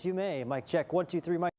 Yes, you may. Mic check. 1, 2, 3. Mic.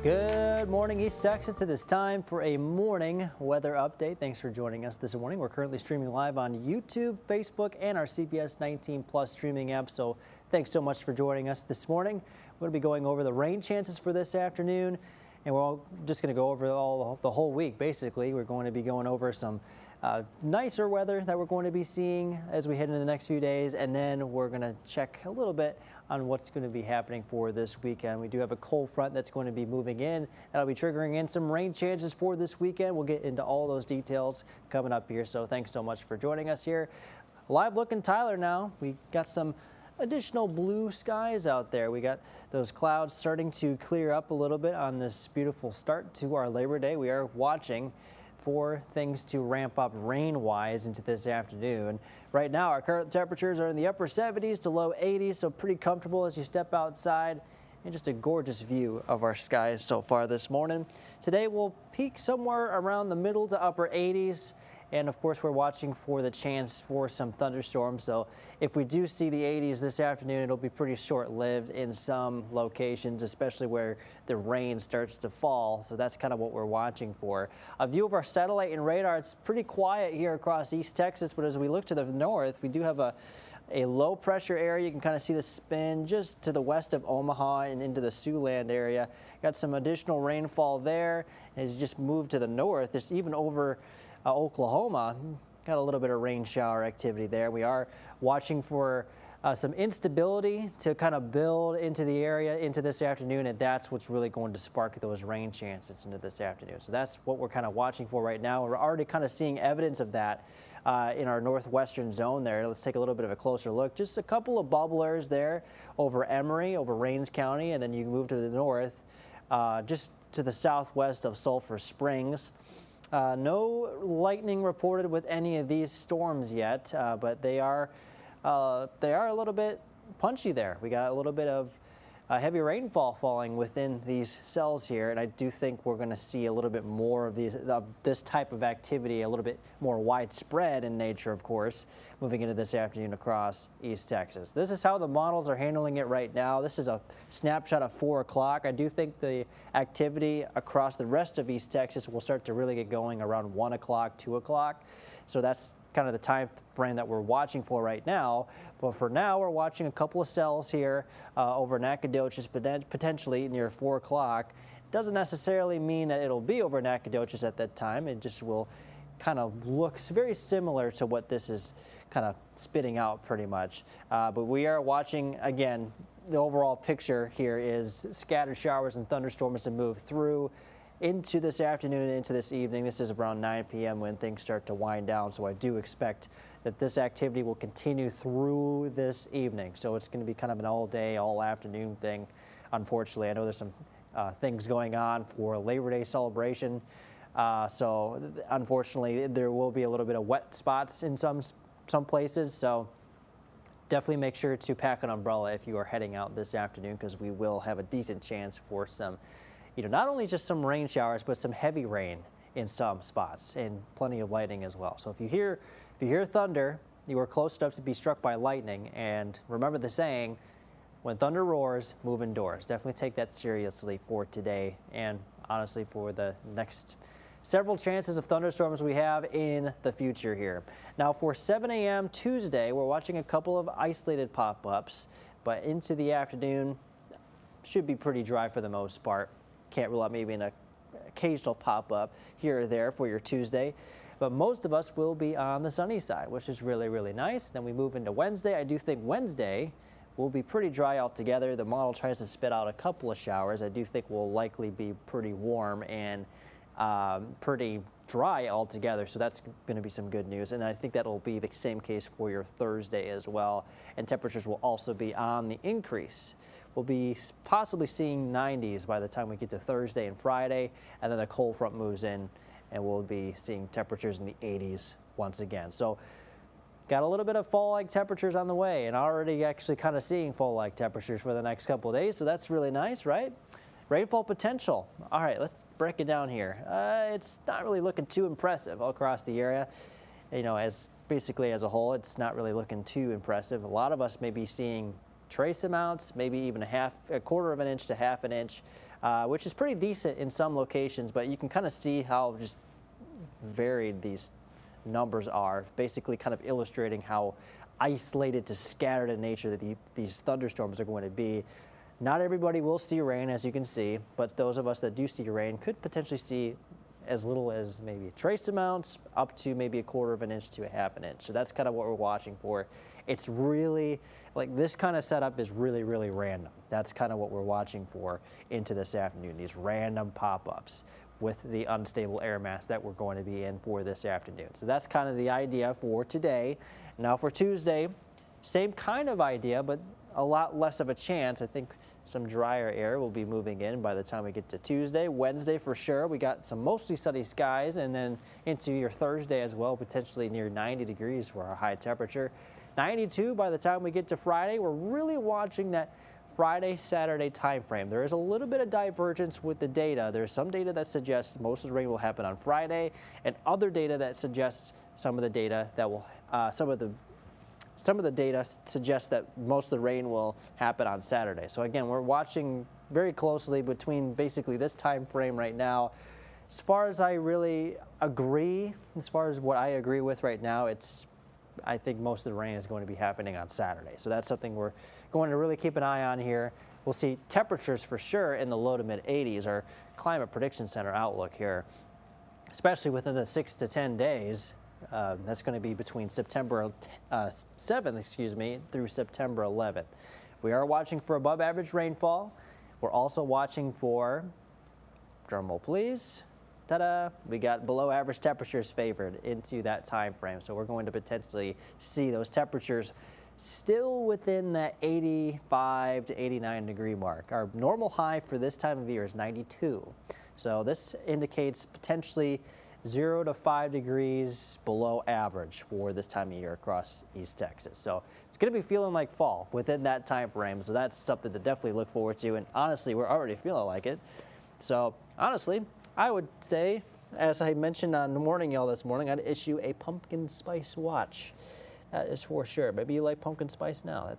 Good morning, East Texas. It is time for a morning weather update. Thanks for joining us this morning. We're currently streaming live on YouTube, Facebook, and our CBS19 Plus streaming app. So thanks so much for joining us this morning. We're going to be going over the rain chances for this afternoon, and we're all just going to go over the whole week. Basically, we're going to be going over some nicer weather that we're going to be seeing as we head into the next few days, and then we're going to check a little bit on what's going to be happening for this weekend. We do have a cold front that's going to be moving in. That'll be triggering in some rain chances for this weekend. We'll get into all those details coming up here. So thanks so much for joining us here. Live look in Tyler now. We got some additional blue skies out there. We got those clouds starting to clear up a little bit on this beautiful start to our Labor Day. We are watching for things to ramp up rain-wise into this afternoon. Right now, our current temperatures are in the upper 70s to low 80s, so pretty comfortable as you step outside. And just a gorgeous view of our skies so far this morning. Today, we'll peak somewhere around the middle to upper 80s. And of course, we're watching for the chance for some thunderstorms. So if we do see the 80s this afternoon, it'll be pretty short-lived in some locations, especially where the rain starts to fall. So that's kind of what we're watching for. A view of our satellite and radar. It's pretty quiet here across East Texas, but as we look to the north, we do have a low pressure area. You can kind of see the spin just to the west of Omaha and into the Siouxland area. Got some additional rainfall there. And it's just moved to the north. It's even over Oklahoma. Got a little bit of rain shower activity there. We are watching for some instability to kind of build into the area into this afternoon, and that's what's really going to spark those rain chances into this afternoon. So that's what we're kind of watching for right now. We're already kind of seeing evidence of that in our northwestern zone there. Let's take a little bit of a closer look. Just a couple of bubblers there over Emory, over Rains County, and then you move to the north, just to the southwest of Sulphur Springs. No lightning reported with any of these storms yet, but they are a little bit punchy there. We got a little bit of heavy rainfall falling within these cells here, and I do think we're going to see a little bit more of this type of activity, a little bit more widespread in nature, of course, moving into this afternoon across East Texas. This is how the models are handling it right now. This is a snapshot of 4 o'clock. I do think the activity across the rest of East Texas will start to really get going around 1 o'clock, 2 o'clock. So that's kind of the time frame that we're watching for right now. But for now, we're watching a couple of cells here over Nacogdoches, potentially near 4 o'clock. Doesn't necessarily mean that it'll be over Nacogdoches at that time. It just will kind of looks very similar to what this is kind of spitting out pretty much. But we are watching, again, the overall picture here is scattered showers and thunderstorms to move through into this afternoon and into this evening. This is around 9 p.m. when things start to wind down. So I do expect that this activity will continue through this evening. So it's going to be kind of an all day, all afternoon thing. Unfortunately, I know there's some things going on for Labor Day celebration. So unfortunately, there will be a little bit of wet spots in some places. So definitely make sure to pack an umbrella if you are heading out this afternoon, because we will have a decent chance for some, not only just some rain showers, but some heavy rain in some spots and plenty of lightning as well. So if you hear thunder, you are close enough to be struck by lightning. And remember the saying, when thunder roars, move indoors. Definitely take that seriously for today and honestly for the next several chances of thunderstorms we have in the future here. Now for 7 a.m. Tuesday, we're watching a couple of isolated pop-ups, but into the afternoon should be pretty dry for the most part. Can't rule out maybe an occasional pop-up here or there for your Tuesday, but most of us will be on the sunny side, which is really, really nice. Then we move into Wednesday. I do think Wednesday will be pretty dry altogether. The model tries to spit out a couple of showers. I do think we'll likely be pretty warm and pretty dry altogether, so that's going to be some good news. And I think that'll be the same case for your Thursday as well. And temperatures will also be on the increase. We'll be possibly seeing 90s by the time we get to Thursday and Friday, and then the cold front moves in, and we'll be seeing temperatures in the 80s once again. So got a little bit of fall-like temperatures on the way, and already actually kind of seeing fall-like temperatures for the next couple of days, so that's really nice, right? Rainfall potential. All right, let's break it down here. It's not really looking too impressive all across the area. You know, as basically as a whole, it's not really looking too impressive. A lot of us may be seeing trace amounts, maybe even a quarter of an inch to half an inch, which is pretty decent in some locations, but you can kind of see how just varied these numbers are, basically kind of illustrating how isolated to scattered in nature that these thunderstorms are going to be. Not everybody will see rain, as you can see, but those of us that do see rain could potentially see as little as maybe trace amounts up to maybe a quarter of an inch to a half an inch. So that's kind of what we're watching for. It's really, like, this kind of setup is really, really random. That's kind of what we're watching for into this afternoon, these random pop-ups with the unstable air mass that we're going to be in for this afternoon. So that's kind of the idea for today. Now for Tuesday, same kind of idea, but a lot less of a chance. I think some drier air will be moving in by the time we get to Tuesday. Wednesday for sure, we got some mostly sunny skies, and then into your Thursday as well, potentially near 90 degrees for our high temperature. 92 by the time we get to Friday. We're really watching that Friday, Saturday time frame. There is a little bit of divergence with the data. There's some data that suggests most of the rain will happen on Friday, and other data that suggests some of the data that will some of the data suggests that most of the rain will happen on Saturday. So again, we're watching very closely between basically this time frame right now. As far as I really agree, as far as what I agree with right now, I think most of the rain is going to be happening on Saturday. So that's something we're going to really keep an eye on here. We'll see temperatures for sure in the low to mid 80s. Our Climate Prediction Center outlook here, especially within the 6 to 10 days. That's going to be between September 7th, through September 11th. We are watching for above average rainfall. We're also watching for, drum roll please, ta-da, we got below average temperatures favored into that time frame. So we're going to potentially see those temperatures still within that 85 to 89 degree mark. Our normal high for this time of year is 92. So this indicates potentially 0 to 5 degrees below average for this time of year across East Texas. So it's going to be feeling like fall within that time frame. So that's something to definitely look forward to. And honestly, we're already feeling like it. So honestly, I would say, as I mentioned on the Morning Yell this morning, I'd issue a pumpkin spice watch. That is for sure. Maybe you like pumpkin spice now.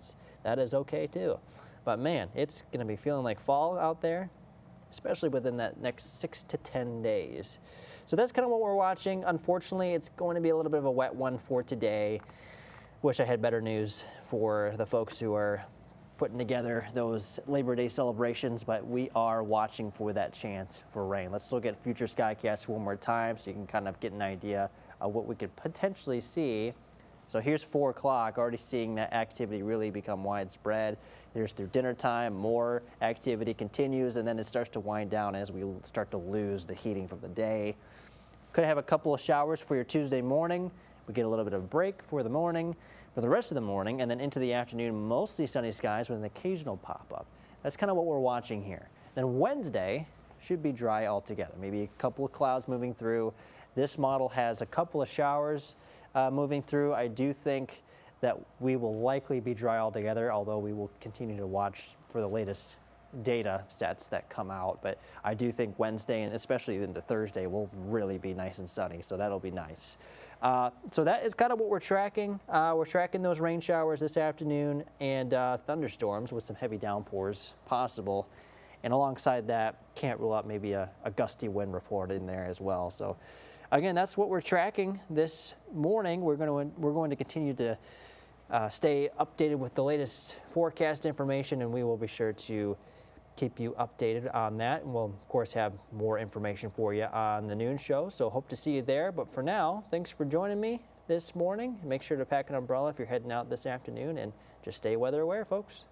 That is okay too. But man, it's going to be feeling like fall out there, especially within that next 6 to 10 days. So that's kind of what we're watching. Unfortunately, it's going to be a little bit of a wet one for today. Wish I had better news for the folks who are putting together those Labor Day celebrations, but we are watching for that chance for rain. Let's look at future skycast one more time so you can kind of get an idea of what we could potentially see. So here's 4 o'clock, already seeing that activity really become widespread. There's through dinner time, more activity continues, and then it starts to wind down as we start to lose the heating from the day. Could have a couple of showers for your Tuesday morning. We get a little bit of a break for the morning, for the rest of the morning, and then into the afternoon, mostly sunny skies with an occasional pop-up. That's kind of what we're watching here. Then Wednesday should be dry altogether. Maybe a couple of clouds moving through. This model has a couple of showers moving through. I do think that we will likely be dry altogether, although we will continue to watch for the latest data sets that come out. But I do think Wednesday and especially into Thursday will really be nice and sunny, so that'll be nice. So that is kind of what we're tracking. We're tracking those rain showers this afternoon and thunderstorms with some heavy downpours possible. And alongside that, can't rule out maybe a gusty wind report in there as well. So again, that's what we're tracking this morning. We're going to continue to stay updated with the latest forecast information, and we will be sure to keep you updated on that. And we'll, of course, have more information for you on the noon show. So hope to see you there. But for now, thanks for joining me this morning. Make sure to pack an umbrella if you're heading out this afternoon, and just stay weather aware, folks.